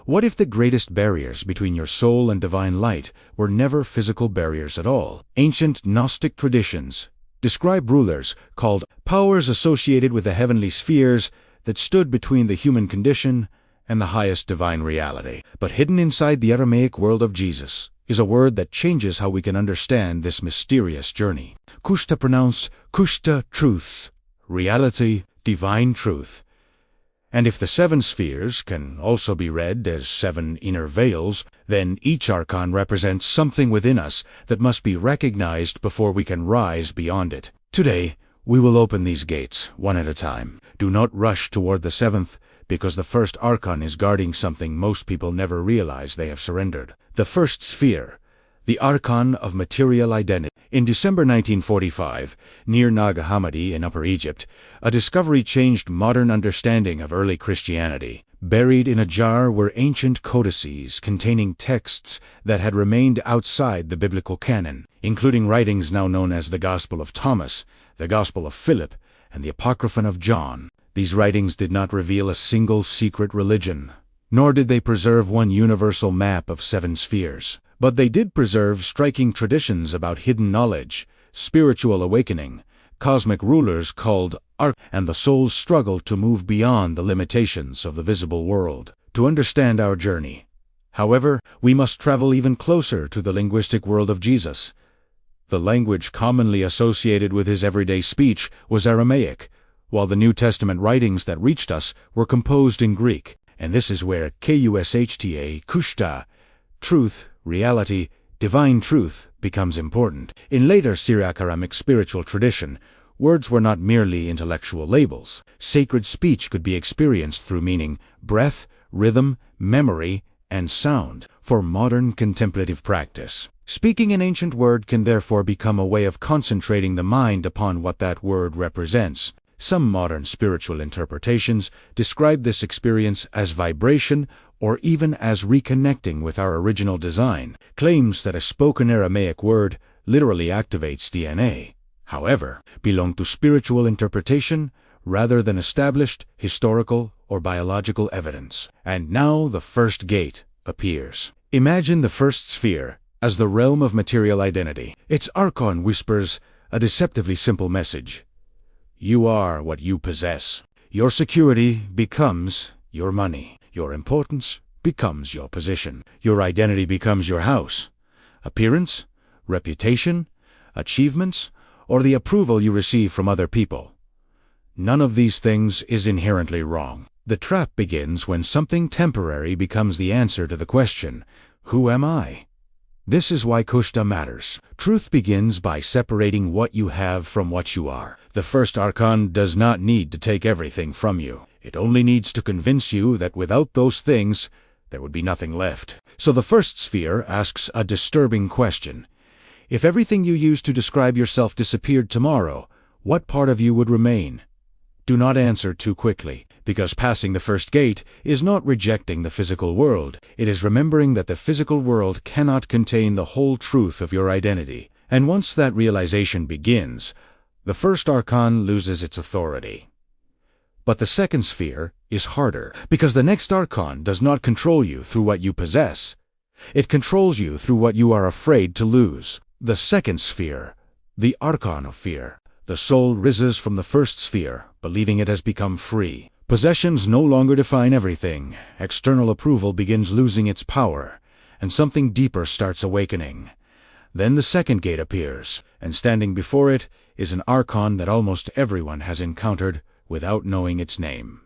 What if the greatest barriers between your soul and divine light were never physical barriers at all? Ancient Gnostic traditions describe rulers called powers associated with the heavenly spheres that stood between the human condition and the highest divine reality. But hidden inside the Aramaic world of Jesus is a word that changes how we can understand this mysterious journey. KUSHTA, pronounced KUSHTA, truth, reality, divine truth. And if the seven spheres can also be read as seven inner veils, then each archon represents something within us that must be recognized before we can rise beyond it. Today, we will open these gates, one at a time. Do not rush toward the seventh, because the first archon is guarding something most people never realize they have surrendered. The first sphere, the archon of material identity. In December 1945, near Nag Hammadi in Upper Egypt, a discovery changed modern understanding of early Christianity. Buried in a jar were ancient codices containing texts that had remained outside the biblical canon, including writings now known as the Gospel of Thomas, the Gospel of Philip, and the Apocryphon of John. These writings did not reveal a single secret religion, nor did they preserve one universal map of seven spheres. But they did preserve striking traditions about hidden knowledge, spiritual awakening, cosmic rulers called and the soul's struggle to move beyond the limitations of the visible world. To understand our journey, however, we must travel even closer to the linguistic world of Jesus. The language commonly associated with his everyday speech was Aramaic, while the New Testament writings that reached us were composed in Greek. And this is where KUSHTA, KUSHTA, truth, reality, divine truth, becomes important. In later Syro-Aramic spiritual tradition, words were not merely intellectual labels. Sacred speech could be experienced through meaning, breath, rhythm, memory, and sound. For modern contemplative practice, speaking an ancient word can therefore become a way of concentrating the mind upon what that word represents. Some modern spiritual interpretations describe this experience as vibration or even as reconnecting with our original design. Claims that a spoken Aramaic word literally activates DNA, however, belong to spiritual interpretation rather than established historical or biological evidence. And now the first gate appears. Imagine the first sphere as the realm of material identity. Its archon whispers a deceptively simple message. You are what you possess. Your security becomes your money. Your importance becomes your position. Your identity becomes your house. Appearance, reputation, achievements, or the approval you receive from other people. None of these things is inherently wrong. The trap begins when something temporary becomes the answer to the question, who am I? This is why KUSHTA matters. Truth begins by separating what you have from what you are. The first archon does not need to take everything from you. It only needs to convince you that without those things, there would be nothing left. So the first sphere asks a disturbing question. If everything you use to describe yourself disappeared tomorrow, what part of you would remain? Do not answer too quickly, because passing the first gate is not rejecting the physical world. It is remembering that the physical world cannot contain the whole truth of your identity. And once that realization begins, the first archon loses its authority. But the second sphere is harder, because the next archon does not control you through what you possess. It controls you through what you are afraid to lose. The second sphere, the archon of fear. The soul rises from the first sphere, believing it has become free. Possessions no longer define everything. External approval begins losing its power, and something deeper starts awakening. Then the second gate appears, and standing before it is an archon that almost everyone has encountered without knowing its name.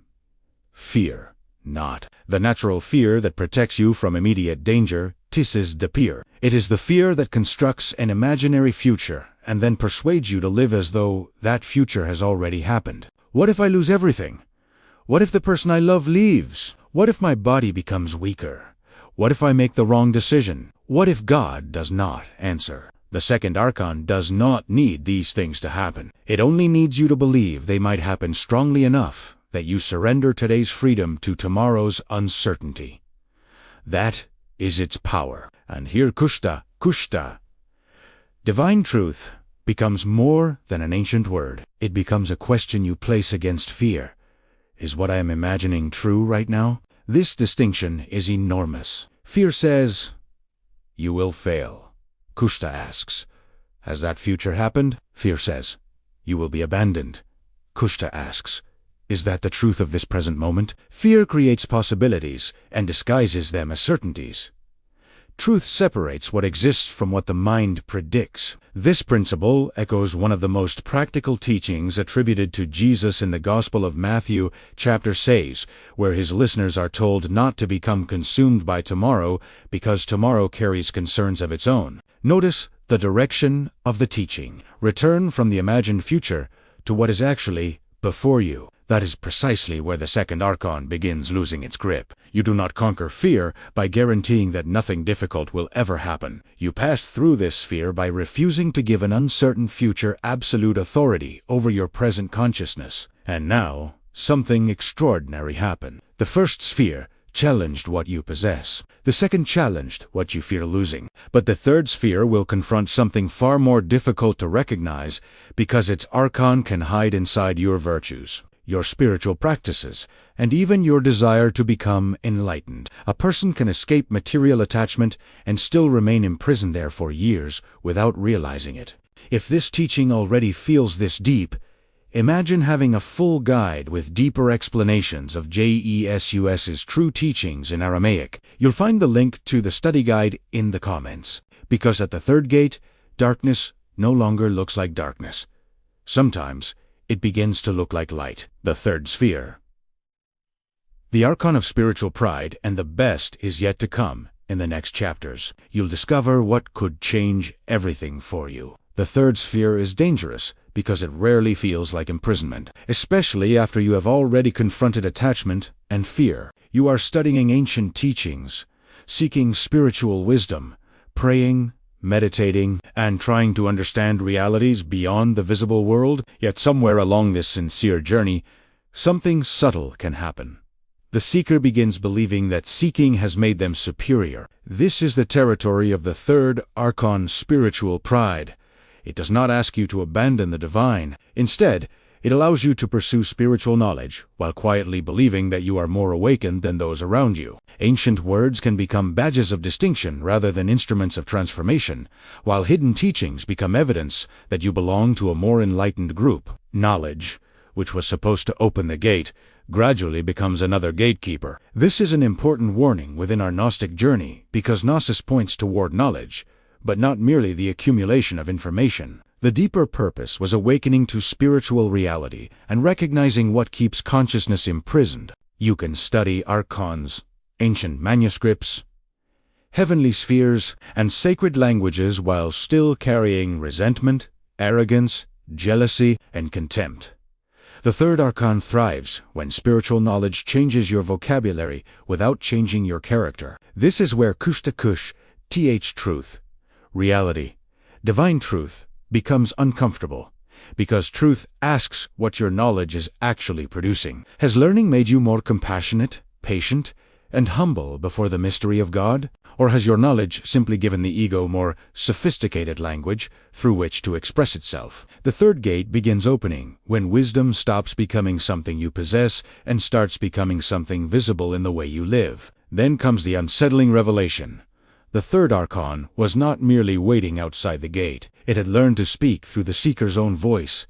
Fear, not the natural fear that protects you from immediate danger, tisses de pire. It is the fear that constructs an imaginary future and then persuades you to live as though that future has already happened. What if I lose everything? What if the person I love leaves? What if my body becomes weaker? What if I make the wrong decision? What if God does not answer? The second archon does not need these things to happen. It only needs you to believe they might happen strongly enough that you surrender today's freedom to tomorrow's uncertainty. That is its power. And here KUSHTA. Divine truth becomes more than an ancient word. It becomes a question you place against fear. Is what I am imagining true right now? This distinction is enormous. Fear says, "You will fail." KUSHTA asks, "Has that future happened?" Fear says, "You will be abandoned." KUSHTA asks, "Is that the truth of this present moment?" Fear creates possibilities and disguises them as certainties. Truth separates what exists from what the mind predicts. This principle echoes one of the most practical teachings attributed to Jesus in the Gospel of Matthew, chapter 6, where his listeners are told not to become consumed by tomorrow because tomorrow carries concerns of its own. Notice the direction of the teaching. Return from the imagined future to what is actually before you. That is precisely where the second archon begins losing its grip. You do not conquer fear by guaranteeing that nothing difficult will ever happen. You pass through this fear by refusing to give an uncertain future absolute authority over your present consciousness. And now, something extraordinary happened. The first sphere challenged what you possess. The second challenged what you fear losing. But the third sphere will confront something far more difficult to recognize because its archon can hide inside your virtues, your spiritual practices, and even your desire to become enlightened. A person can escape material attachment and still remain imprisoned there for years without realizing it. If this teaching already feels this deep, imagine having a full guide with deeper explanations of JESUS's true teachings in Aramaic. You'll find the link to the study guide in the comments. Because at the third gate, darkness no longer looks like darkness. Sometimes it begins to look like light. The third sphere. The archon of spiritual pride and the best is yet to come in the next chapters. You'll discover what could change everything for you. The third sphere is dangerous because it rarely feels like imprisonment, especially after you have already confronted attachment and fear. You are studying ancient teachings, seeking spiritual wisdom, praying, meditating, and trying to understand realities beyond the visible world. Yet somewhere along this sincere journey, something subtle can happen. The seeker begins believing that seeking has made them superior. This is the territory of the third archon, spiritual pride. It does not ask you to abandon the divine. Instead, it allows you to pursue spiritual knowledge while quietly believing that you are more awakened than those around you. Ancient words can become badges of distinction rather than instruments of transformation, while hidden teachings become evidence that you belong to a more enlightened group. Knowledge, which was supposed to open the gate, gradually becomes another gatekeeper. This is an important warning within our Gnostic journey because Gnosis points toward knowledge, but not merely the accumulation of information. The deeper purpose was awakening to spiritual reality and recognizing what keeps consciousness imprisoned. You can study archons, ancient manuscripts, heavenly spheres, and sacred languages while still carrying resentment, arrogance, jealousy, and contempt. The third archon thrives when spiritual knowledge changes your vocabulary without changing your character. This is where KUSHTA truth, reality, divine truth, becomes uncomfortable, because truth asks what your knowledge is actually producing. Has learning made you more compassionate, patient, and humble before the mystery of God? Or has your knowledge simply given the ego more sophisticated language through which to express itself? The third gate begins opening when wisdom stops becoming something you possess and starts becoming something visible in the way you live. Then comes the unsettling revelation. The third archon was not merely waiting outside the gate. It had learned to speak through the seeker's own voice,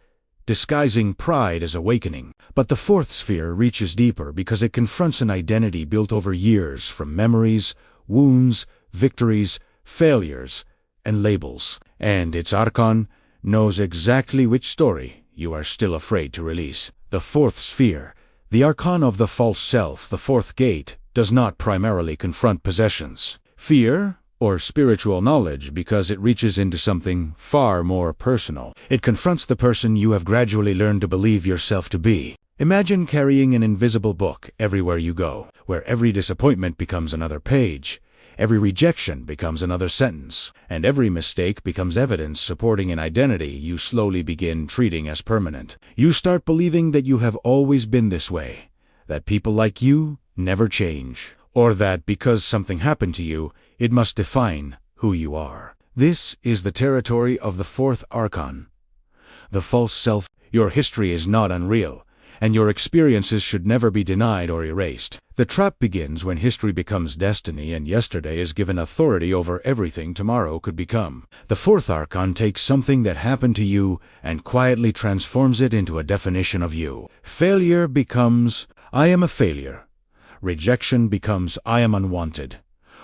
disguising pride as awakening. But the fourth sphere reaches deeper because it confronts an identity built over years from memories, wounds, victories, failures, and labels. And its archon knows exactly which story you are still afraid to release. The fourth sphere, the archon of the false self, the fourth gate, does not primarily confront possessions, fear, or spiritual knowledge because it reaches into something far more personal. It confronts the person you have gradually learned to believe yourself to be. Imagine carrying an invisible book everywhere you go, where every disappointment becomes another page, every rejection becomes another sentence, and every mistake becomes evidence supporting an identity you slowly begin treating as permanent. You start believing that you have always been this way, that people like you never change, or that because something happened to you, it must define who you are. This is the territory of the fourth archon, the false self. Your history is not unreal, and your experiences should never be denied or erased. The trap begins when history becomes destiny and yesterday is given authority over everything tomorrow could become. The fourth archon takes something that happened to you and quietly transforms it into a definition of you. Failure becomes, I am a failure. Rejection becomes, I am unwanted.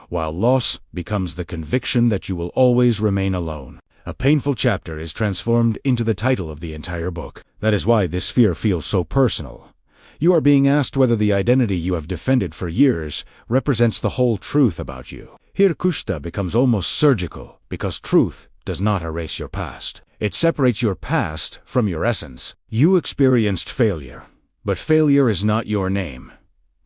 While loss becomes the conviction that you will always remain alone. A painful chapter is transformed into the title of the entire book. That is why this fear feels so personal. You are being asked whether the identity you have defended for years represents the whole truth about you. Here KUSHTA becomes almost surgical, because truth does not erase your past. It separates your past from your essence. You experienced failure, but failure is not your name,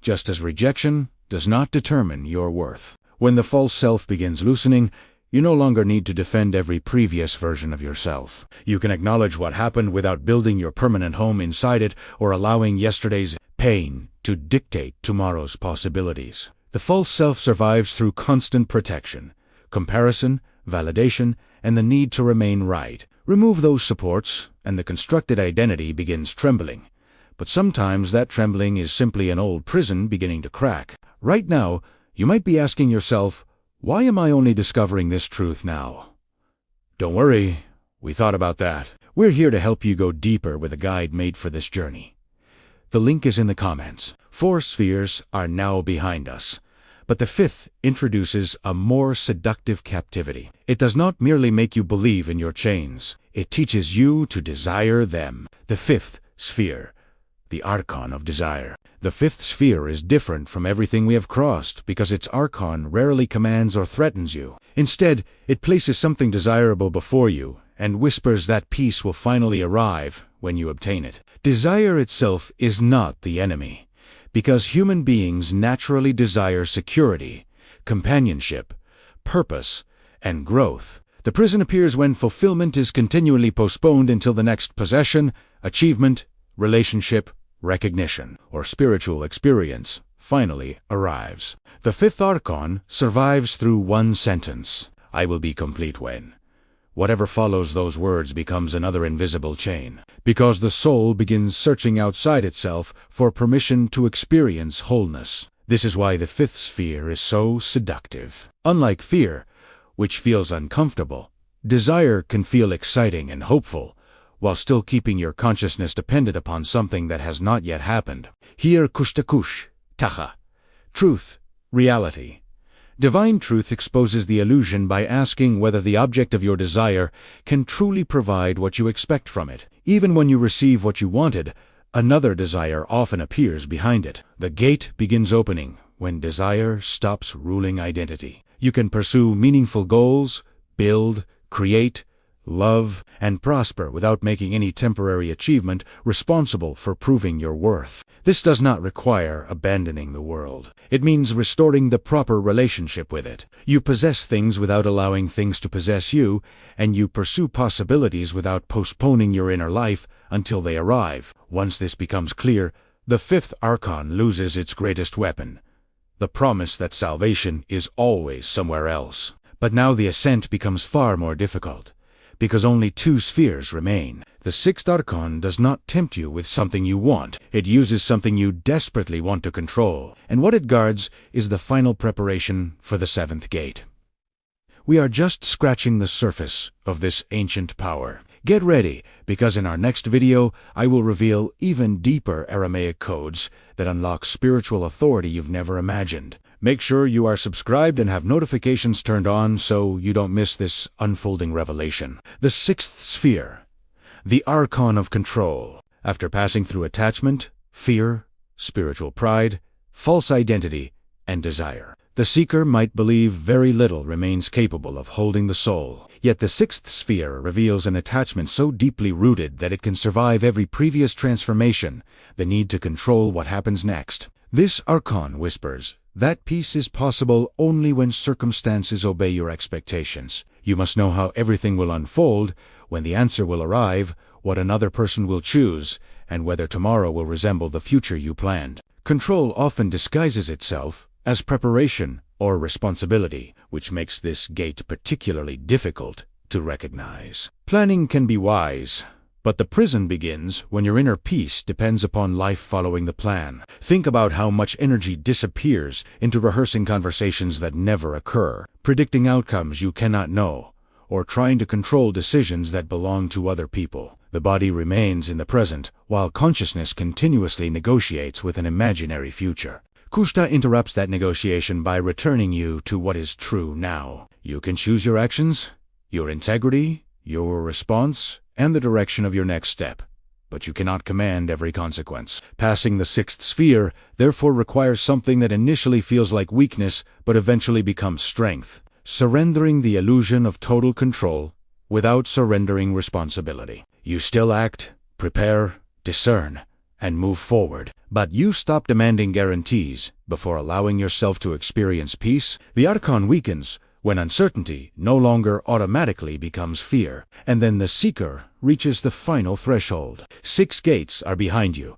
just as rejection does not determine your worth. When the false self begins loosening, you no longer need to defend every previous version of yourself. You can acknowledge what happened without building your permanent home inside it or allowing yesterday's pain to dictate tomorrow's possibilities. The false self survives through constant protection, comparison, validation, and the need to remain right. Remove those supports, and the constructed identity begins trembling. But sometimes that trembling is simply an old prison beginning to crack. Right now, you might be asking yourself, why am I only discovering this truth now? Don't worry, we thought about that. We're here to help you go deeper with a guide made for this journey. The link is in the comments. 4 spheres are now behind us, but the 5th introduces a more seductive captivity. It does not merely make you believe in your chains, it teaches you to desire them. The 5th sphere, the Archon of Desire. The 5th sphere is different from everything we have crossed because its Archon rarely commands or threatens you. Instead, it places something desirable before you and whispers that peace will finally arrive when you obtain it. Desire itself is not the enemy, because human beings naturally desire security, companionship, purpose, and growth. The prison appears when fulfillment is continually postponed until the next possession, achievement, relationship, recognition, or spiritual experience finally arrives. The 5th Archon survives through one sentence, I will be complete when. Whatever follows those words becomes another invisible chain, because the soul begins searching outside itself for permission to experience wholeness. This is why the 5th sphere is so seductive. Unlike fear, which feels uncomfortable, desire can feel exciting and hopeful, while still keeping your consciousness dependent upon something that has not yet happened. Here KUSHTA, truth, reality. Divine truth exposes the illusion by asking whether the object of your desire can truly provide what you expect from it. Even when you receive what you wanted, another desire often appears behind it. The gate begins opening when desire stops ruling identity. You can pursue meaningful goals, build, create, love, and prosper without making any temporary achievement responsible for proving your worth. This does not require abandoning the world. It means restoring the proper relationship with it. You possess things without allowing things to possess you, and you pursue possibilities without postponing your inner life until they arrive. Once this becomes clear, the 5th Archon loses its greatest weapon, the promise that salvation is always somewhere else. But now the ascent becomes far more difficult, because only 2 spheres remain. The 6th Archon does not tempt you with something you want. It uses something you desperately want to control, and what it guards is the final preparation for the 7th gate. We are just scratching the surface of this ancient power. Get ready, because in our next video, I will reveal even deeper Aramaic codes that unlock spiritual authority you've never imagined. Make sure you are subscribed and have notifications turned on so you don't miss this unfolding revelation. The 6th sphere, the Archon of Control. After passing through attachment, fear, spiritual pride, false identity, and desire, the seeker might believe very little remains capable of holding the soul. Yet the 6th sphere reveals an attachment so deeply rooted that it can survive every previous transformation, the need to control what happens next. This Archon whispers, that peace is possible only when circumstances obey your expectations. You must know how everything will unfold, when the answer will arrive, what another person will choose, and whether tomorrow will resemble the future you planned. Control often disguises itself as preparation or responsibility, which makes this gate particularly difficult to recognize. Planning can be wise, But the prison begins when your inner peace depends upon life following the plan. Think about how much energy disappears into rehearsing conversations that never occur, predicting outcomes you cannot know, or trying to control decisions that belong to other people. The body remains in the present, while consciousness continuously negotiates with an imaginary future. KUSHTA interrupts that negotiation by returning you to what is true now. You can choose your actions, your integrity, your response, and the direction of your next step, but you cannot command every consequence. Passing the sixth sphere, therefore, requires something that initially feels like weakness, but eventually becomes strength. Surrendering the illusion of total control without surrendering responsibility. You still act, prepare, discern, and move forward, but you stop demanding guarantees before allowing yourself to experience peace. The Archon weakens when uncertainty no longer automatically becomes fear, and then the seeker reaches the final threshold. 6 gates are behind you,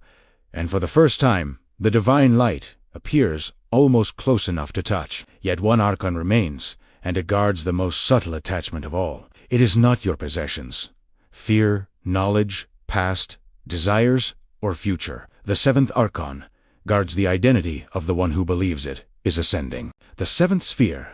and for the first time, the divine light appears almost close enough to touch. Yet one Archon remains, and it guards the most subtle attachment of all. It is not your possessions, fear, knowledge, past, desires, or future. The 7th Archon guards the identity of the one who believes it is ascending. The 7th sphere,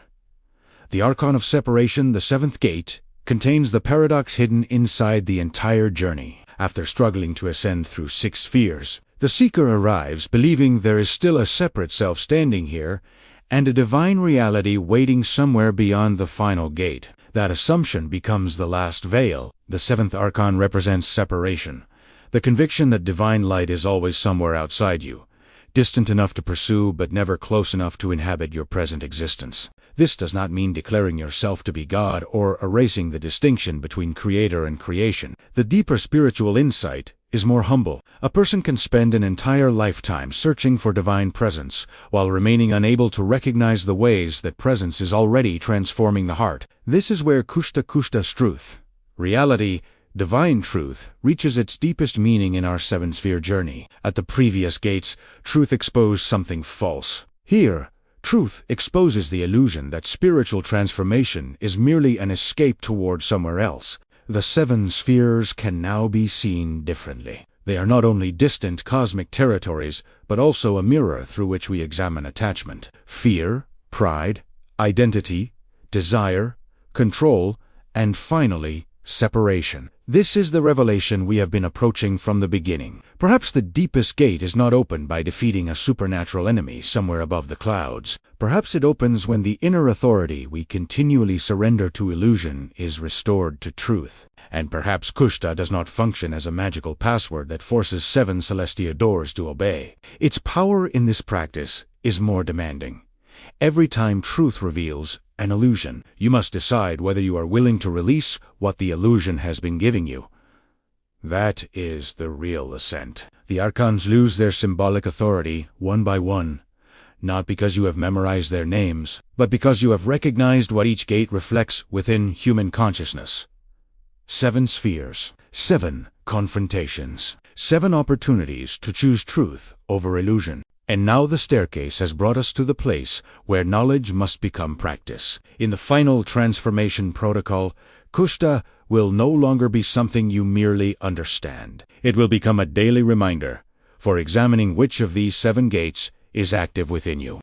the Archon of Separation, the 7th gate, contains the paradox hidden inside the entire journey. After struggling to ascend through 6 spheres, the seeker arrives believing there is still a separate self standing here, and a divine reality waiting somewhere beyond the final gate. That assumption becomes the last veil. The 7th Archon represents separation, the conviction that divine light is always somewhere outside you, distant enough to pursue but never close enough to inhabit your present existence. This does not mean declaring yourself to be God or erasing the distinction between creator and creation. The deeper spiritual insight is more humble. A person can spend an entire lifetime searching for divine presence while remaining unable to recognize the ways that presence is already transforming the heart. This is where KUSHTA's truth, reality, divine truth, reaches its deepest meaning in our 7-sphere journey. At the previous gates, truth exposed something false. Here, truth exposes the illusion that spiritual transformation is merely an escape toward somewhere else. The 7 spheres can now be seen differently. They are not only distant cosmic territories, but also a mirror through which we examine attachment, fear, pride, identity, desire, control, and finally, separation. This is the revelation we have been approaching from the beginning. Perhaps the deepest gate is not opened by defeating a supernatural enemy somewhere above the clouds. Perhaps it opens when the inner authority we continually surrender to illusion is restored to truth. And perhaps KUSHTA does not function as a magical password that forces 7 celestial doors to obey. Its power in this practice is more demanding. Every time truth reveals an illusion, you must decide whether you are willing to release what the illusion has been giving you. That is the real ascent. The Archons lose their symbolic authority one by one, not because you have memorized their names, but because you have recognized what each gate reflects within human consciousness. 7 spheres, 7 confrontations, 7 opportunities to choose truth over illusion. And now the staircase has brought us to the place where knowledge must become practice. In the final transformation protocol, KUSHTA will no longer be something you merely understand. It will become a daily reminder for examining which of these 7 gates is active within you.